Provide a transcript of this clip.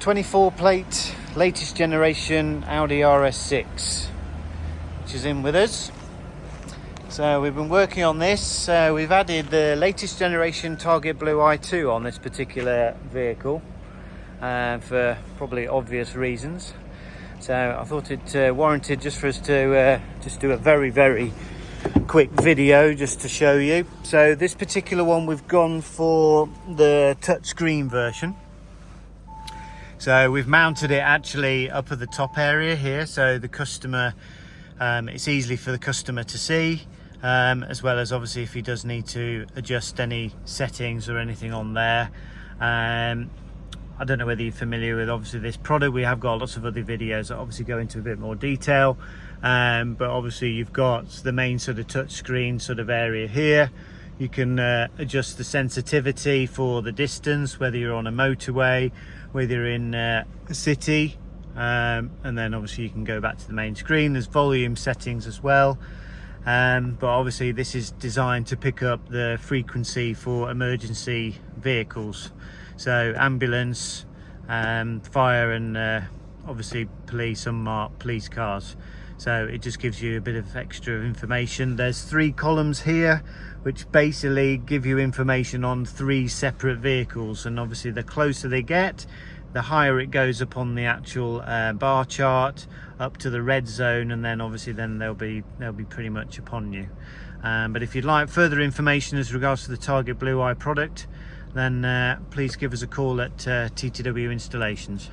MY24 plate, latest generation Audi RS6, which is in with us. So we've been working on this. We've added the latest generation Target Blu Eye 2 on this particular vehicle for probably obvious reasons. So I thought it warranted just for us to just do a very quick video just to show you. So this particular one, we've gone for the touchscreen version. So we've mounted it actually up at the top area here, so the customer, it's easily for the customer to see, as well as obviously if he does need to adjust any settings or anything on there. I don't know whether you're familiar with obviously this product. We have got lots of other videos that obviously go into a bit more detail, but obviously you've got the main sort of touchscreen sort of area here. You can adjust the sensitivity for the distance, whether you're on a motorway, whether you're in a city, and then obviously you can go back to the main screen. There's volume settings as well, but obviously this is designed to pick up the frequency for emergency vehicles, so ambulance, fire, and obviously police, unmarked police cars. So it just gives you a bit of extra information. There's 3 columns here which basically give you information on 3 separate vehicles, and obviously the closer they get, the higher it goes up on the actual bar chart up to the red zone, and then obviously then they'll be pretty much upon you. But if you'd like further information as regards to the Target Blu Eye product, then please give us a call at TTW Installations.